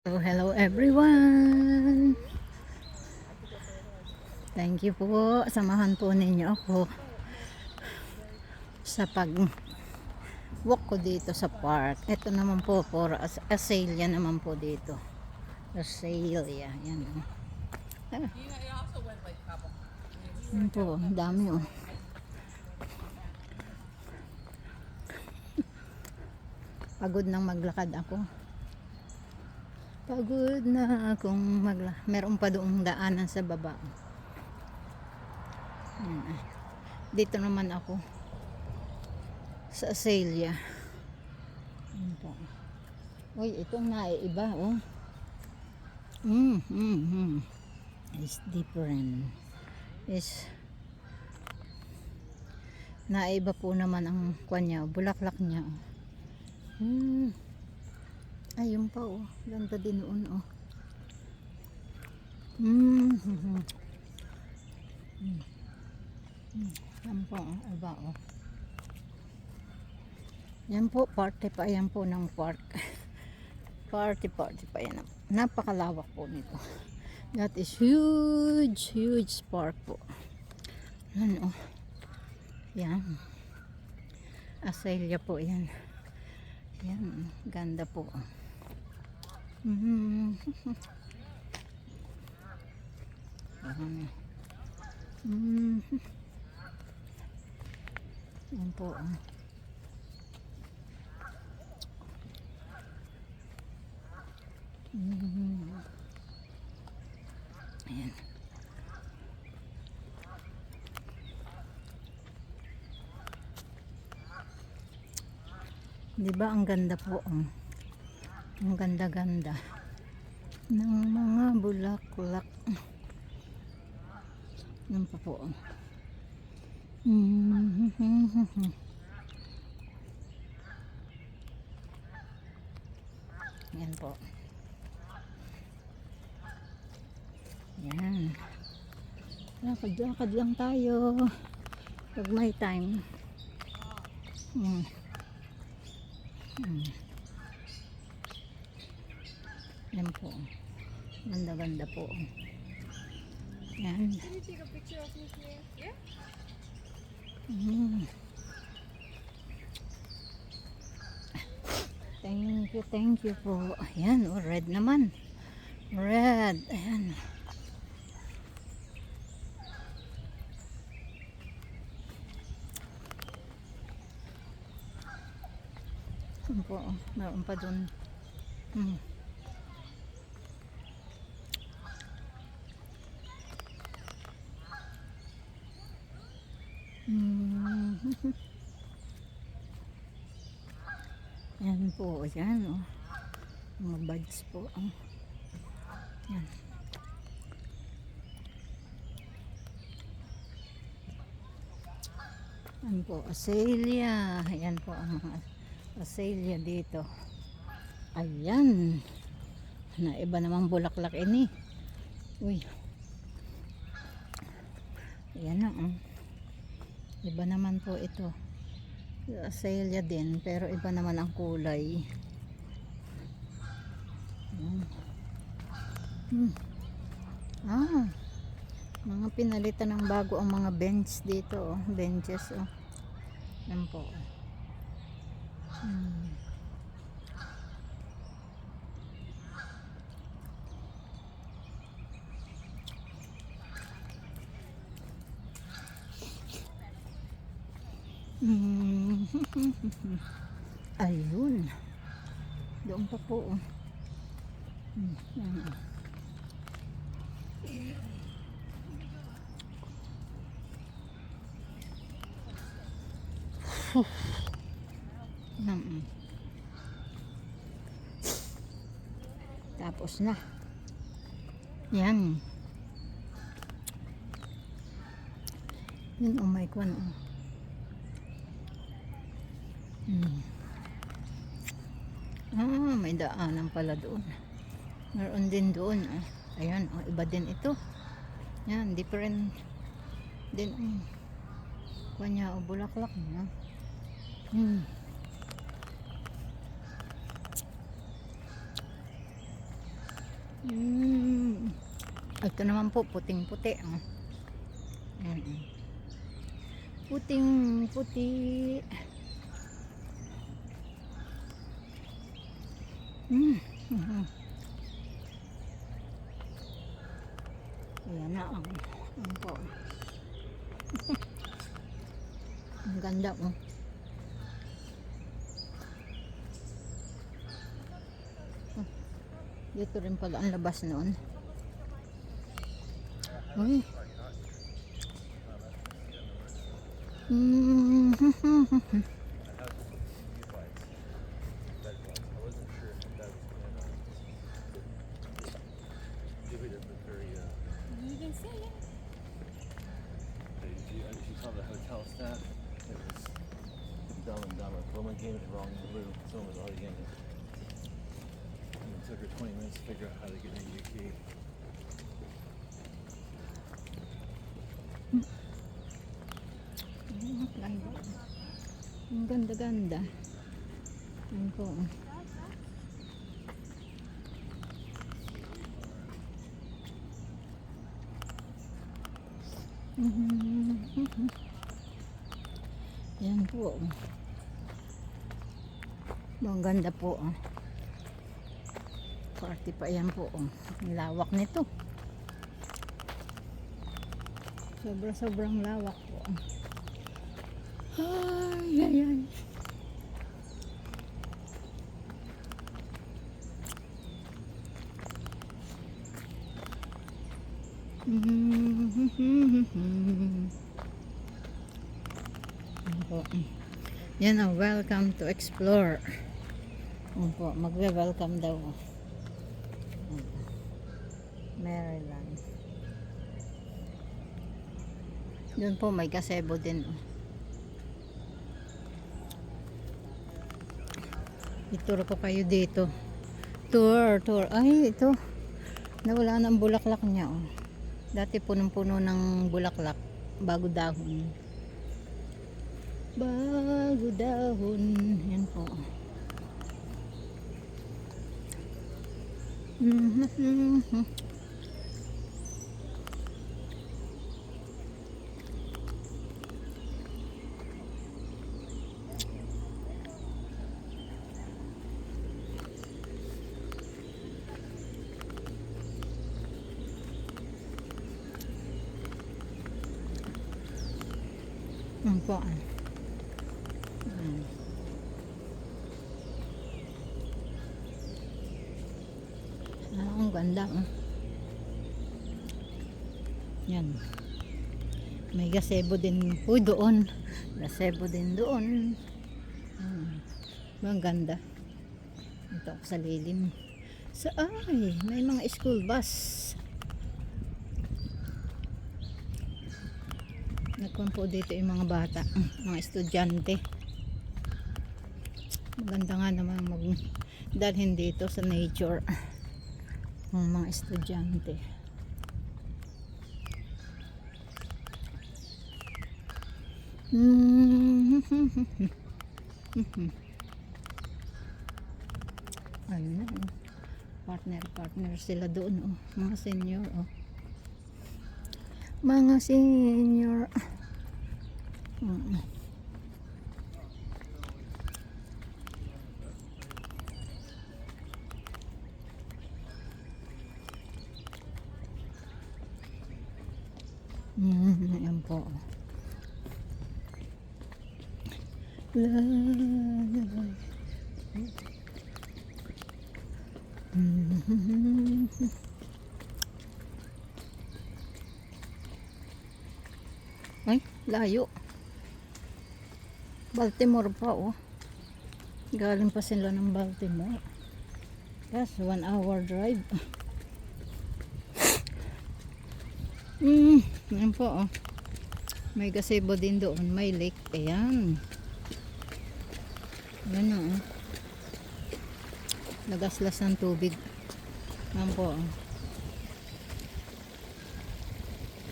So, hello everyone. Thank you po. Samahan po ninyo ako sa walk ko dito sa park. Ito naman po for azalea naman po dito. Azalea. Yan. Ah, yan po. Ang dami oh. Pagod nang maglakad ako. Pagod na akong meron pa doong daanan sa baba. Yan. Dito naman ako sa azalea. Yan po. Uy, itong naiiba oh. It's different. Is naiba po naman ang kanya, bulaklak niya oh. Ayun pa oh, ganda din noon oh. Yan po oh, iba oh. Yan po, party pa yan po ng park. Party pa yan. Napakalawak po nito. That is huge park po. Yan oh. Yan. Azalea po yan. Yan, ganda po. Yan po. Ayan. Diba ang ganda po ang ganda-ganda ng mga bulaklak. Yan pa po yan po. Yan. Lakad-lakad lang tayo pag may time. Yan po. Ganda-ganda po. Yan. Can you take a picture of me here? Yeah? Thank you po. Ayan, oh, red naman. Red. Ayan. Ayan po, oh. Meron pa dun. Yan po, yan oh. Mga buds po. Yan. Yan po, azalea. Yan po ang mga azalea dito. Ayan. Naiba namang bulaklak ini. Uy. Ayan na oh. Iba naman po ito. Azalea din, pero iba naman ang kulay. Mga pinalitan ng bago ang mga bench dito oh. Benches oh. Yan po. Ayun. Doon pa po oh. Tapos na. Yan. Yan oh my God oh. May daanan pala doon. Meron din doon oh. Ayan oh, iba din ito. Yan, different din kanya o bulaklak niya. Mm. Ito naman po, puting-puti. Oh. Ayan, oh. Puting-puti. Mhm. Ayan na ang po. Ang ganda oh. Dito rin pala ang labas noon. Uy. You can see it. She saw the hotel staff. It was Dumb and Dumber. Woman gave it wrong in blue. Someone was already in it. And it took her 20 minutes to figure out how to get into your key. Ganda. Ang ganda-ganda. Ayan po. Ayan po. Ang ganda po. Party pa yan po. Ang lawak nito. Sobrang lawak po. Ay, ay, ay. Yan ang welcome to explore. Po, magwe-welcome daw. Maryland. Doon po may gazebo din. Ituro ko kayo dito. Tour. Ay, ito. Nawala na ang bulaklak niya. Oh. Dati punong-puno ng bulaklak. Bago dahon. Bago dahon. Yan po. Yan po. Ang ganda. Yan. May gazebo din po doon. Gazebo din doon. Ang ganda. Ito ako sa lilim. Ay, may mga school bus. Nagkuhan po dito yung mga bata, mga estudyante. Maganda nga naman dalhin dito sa nature ng mga estudyante. Ano, partner sila doon, oh. Mga senior, oh. Mga senior. Ayan po. Ay, layo. Baltimore pa, oh. Galing pa sila ng Baltimore. Yes, 1 hour drive. Ayan po, oh. May gazebo din doon. May lake. Ayan. Ayan, oh. Nagaslas ng tubig. Ayan po, oh.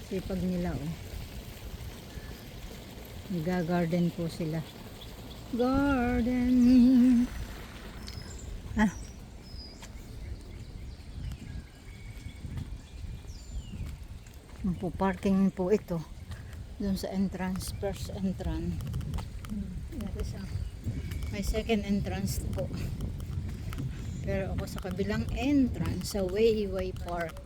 Sipag nila, oh. Nag-garden po sila. Garden. Yung po parking po ito. Doon sa entrance, first entrance. May second entrance po. Pero ako sa kabilang entrance sa Wayway Park.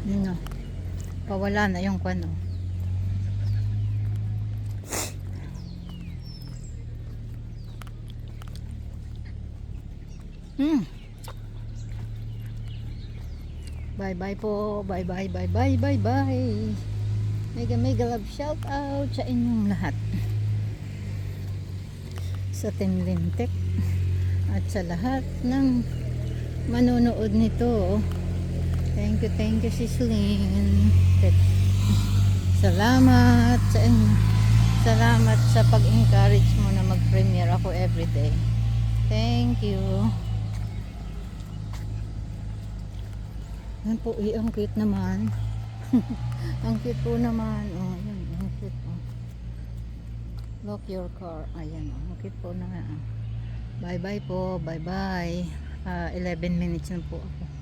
Yun na. Pawala na yung kwano. Bye bye po. Bye bye bye bye bye bye. Mega mega love shout out sa inyong lahat. Sa Team Lintek at sa lahat ng manonood nito. Thank you Sis Lynn. Salamat sa inyo. Salamat sa pag-encourage mo na mag-premiere ako everyday. Thank you. Yan po, ang cute naman. Ang cute po naman. Oh, yan, ang cute po. Lock your car. Ayan, oh, ang cute po na. Bye bye po. Bye bye. 11 minutes na po ako.